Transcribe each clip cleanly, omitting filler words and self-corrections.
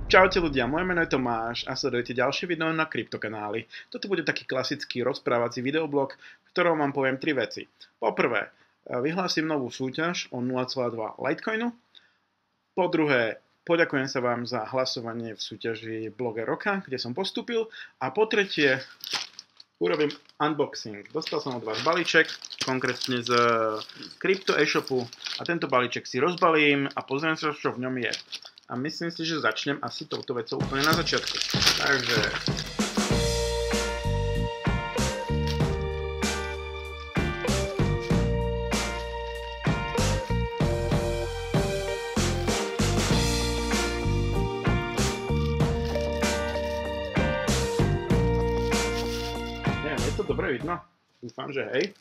Čaute ľudia, moje meno je Tomáš a sledujete ďalšie video na kryptokanáli. Toto bude taký klasický rozprávací videoblog, v ktorom vám poviem 3 veci. Poprvé, vyhlásim novú súťaž o 0,2 Litecoinu. Po druhé, poďakujem sa vám za hlasovanie v súťaži Bloger roka, kde som postúpil. A po tretie, urobím unboxing. Dostal som od vás balíček, konkrétne z Crypto e-shopu a tento balíček si rozbalím a pozriem sa, čo v ňom je. A myslím si, že začnem asi touto vecou úplne na začiatku. Takže... Neviem, je to dobre vidno? Dúfam, že hej.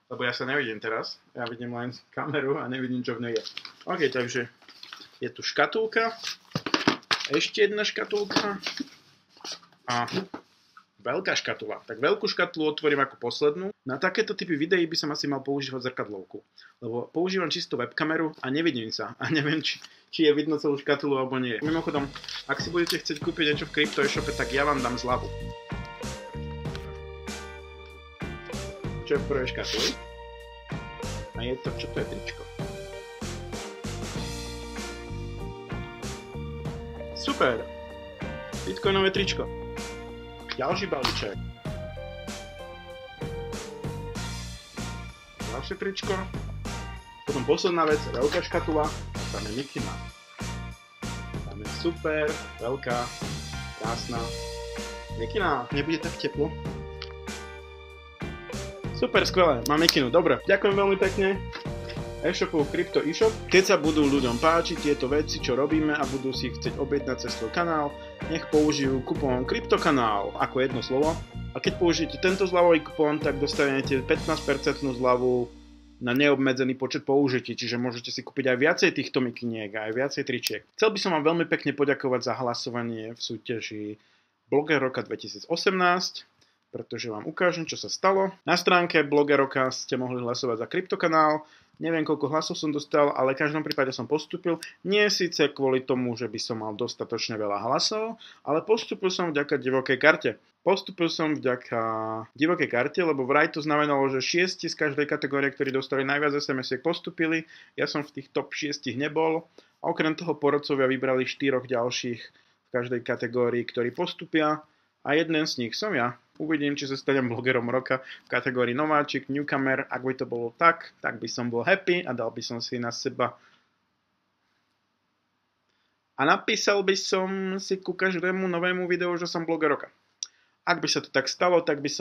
Lebo ja sa nevidím teraz. Ja vidím len kameru a nevidím, čo v nej je. OK, takže... Je tu škatulka, ešte jedna škatulka a veľká škatula. Tak veľkú škatulu otvorím ako poslednú. Na takéto typy videí by som asi mal používať zrkadlovku, lebo používam čisto webkameru a nevidím sa. A neviem, či je vidno celú škatulu alebo nie. Mimochodom, ak si budete chcieť kúpiť niečo v Crypto e-shope, tak ja vám dám zľavu. Čo je v prvej škatuli? A je to, čo to je tričko. Super! Bitcoinové tričko. Ďalší balíček. Ďalšie tričko. Potom posledná vec, veľká škatula. A tam je Mickey Mouse. Tam je super, veľká, krásna. Mickey Mouse. Nebude tak teplo? Super, skvelé. Mám Mickey Mouse. Dobre. Ďakujem veľmi pekne. E-shopu Crypto e-shop. Keď sa budú ľuďom páčiť tieto veci, čo robíme a budú si chcieť objednať cez svoj kanál, nech použijú kupón Kryptokanál ako jedno slovo. A keď použijete tento zľavový kupón, tak dostanete 15% zľavu na neobmedzený počet použití, čiže môžete si kúpiť aj viacej týchto mikiniek a aj viacej tričiek. Chcel by som vám veľmi pekne poďakovať za hlasovanie v súťaži Bloger roka 2018, pretože vám ukážem, čo sa stalo. Na stránke Bloger roka ste mohli hlasovať za Kryptokanál. Neviem, koľko hlasov som dostal, ale v každom prípade som postúpil. Nie síce kvôli tomu, že by som mal dostatočne veľa hlasov, ale postúpil som vďaka divokej karte. Postúpil som vďaka divokej karte, lebo vraj to znamenalo, že 6 z každej kategórie, ktorí dostali najviac SMS-iek, postúpili. Ja som v tých top 6 nebol. A okrem toho porodcovia vybrali 4 ďalších v každej kategórii, ktorí postúpia. A jeden z nich som ja. Uvidím, či sa stanem blogerom roka v kategórii nováčik, newcomer. Ak by to bolo tak by som bol happy a dal by som si na seba. A napísal by som si ku každému novému videu, že som bloger roka. Ak by sa to tak stalo, tak by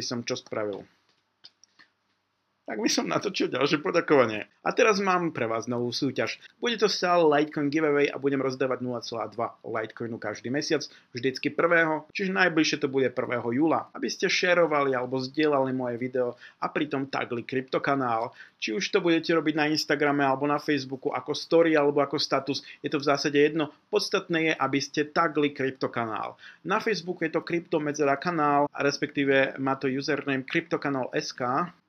som čo spravil? Tak by som natočil ďalšie poďakovanie. A teraz mám pre vás novú súťaž. Bude to stále Litecoin giveaway a budem rozdávať 0,2 Litecoinu každý mesiac, vždycky 1. Čiže najbližšie to bude 1. júla. Aby ste šerovali alebo zdieľali moje video a pritom tagli Kryptokanál. Či už to budete robiť na Instagrame alebo na Facebooku ako story alebo ako status, je to v zásade jedno. Podstatné je, aby ste tagli Kryptokanál. Na Facebooku je to Krypto_kanál, a respektíve má to username Kryptokanál.sk.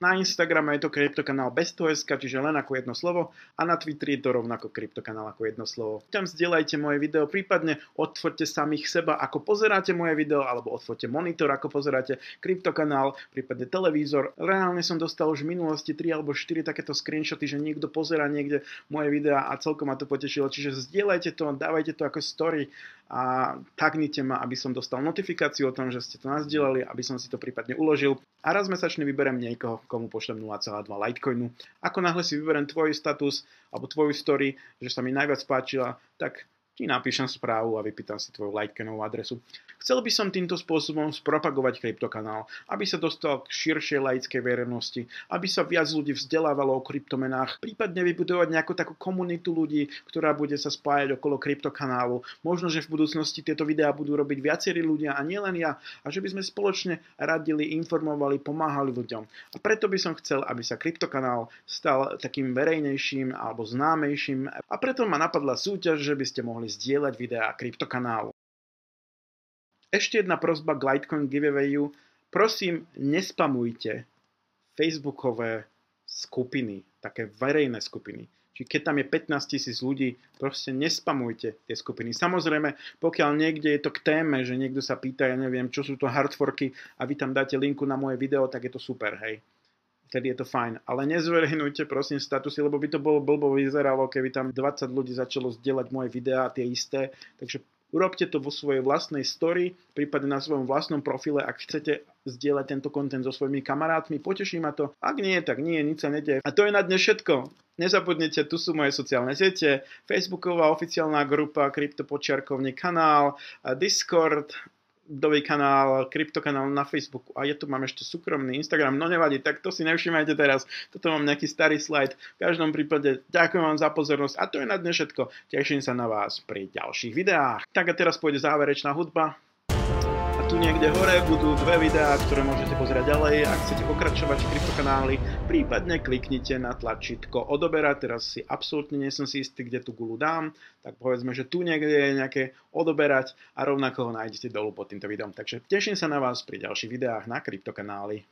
Na Instagrame je to Kryptokanál bez toho SK, čiže len ako jedno slovo. A na Twitteri je to rovnako Kryptokanál ako jedno slovo. Tam zdieľajte moje video, prípadne otvorte samých seba, ako pozeráte moje video, alebo otvorte monitor, ako pozeráte Kryptokanál, prípadne televízor. Reálne som dostal už v minulosti 3 alebo 4 takéto screenshoty, že niekto pozerá niekde moje videá a celkom ma to potešilo. Čiže zdieľajte to, dávajte to ako story a tagnite ma, aby som dostal notifikáciu o tom, že ste to nazdieľali, aby som si to prípadne uložil. A raz mesačne vyberiem niekoho, komu pošlem 0,2 Litecoinu. Ako náhle si vyberiem tvoj status alebo tvoju story, že sa mi najviac páčila, tak ti napíšem správu a vypýtam si tvoju Litecoinovú adresu. Chcel by som týmto spôsobom spropagovať Kryptokanál, aby sa dostal k širšej laickej verejnosti, aby sa viac ľudí vzdelávalo o kryptomenách, prípadne vybudovať nejakú takú komunitu ľudí, ktorá bude sa spájať okolo Kryptokanálu. Možno, že v budúcnosti tieto videá budú robiť viacerí ľudia a nielen ja, a že by sme spoločne radili, informovali, pomáhali ľuďom. A preto by som chcel, aby sa Kryptokanál stal takým verejnejším alebo známejším, a preto ma napadla súťaž, že by ste mohli zdieľať videá Kryptokanálu. Ešte jedna prosba k Litecoin giveawayu. Prosím, nespamujte facebookové skupiny, také verejné skupiny. Či keď tam je 15 000 ľudí, proste nespamujte tie skupiny. Samozrejme, pokiaľ niekde je to k téme, že niekto sa pýta, ja neviem, čo sú to hardforky a vy tam dáte linku na moje video, tak je to super, hej. Vtedy je to fajn. Ale nezverejnujte prosím statusy, lebo by to bolo blbo vyzeralo, keby tam 20 ľudí začalo zdieľať moje videá, tie isté. Takže urobte to vo svojej vlastnej story, prípadne na svojom vlastnom profile, ak chcete zdieľať tento content so svojimi kamarátmi. Poteší ma to. Ak nie, tak nie, nič sa nedeje. A to je na dnes všetko. Nezabudnite, tu sú moje sociálne siete, Facebooková oficiálna grupa, krypto_, kanál, Discord, kanál, kryptokanál na Facebooku a ja tu mám ešte súkromný Instagram, no nevadí, tak to si nevšimajte teraz, toto mám nejaký starý slide. V každom prípade ďakujem vám za pozornosť a to je na dnes všetko. Teším sa na vás pri ďalších videách. Tak a teraz pôjde záverečná hudba. A tu niekde hore budú 2 videá, ktoré môžete pozerať ďalej. Ak chcete pokračovať v kryptokanáli, prípadne kliknite na tlačítko odoberať. Teraz si absolútne nie som si istý, kde tú gulu dám. Tak povedzme, že tu niekde je nejaké odoberať a rovnako ho nájdete dolu pod týmto videom. Takže teším sa na vás pri ďalších videách na kryptokanáli.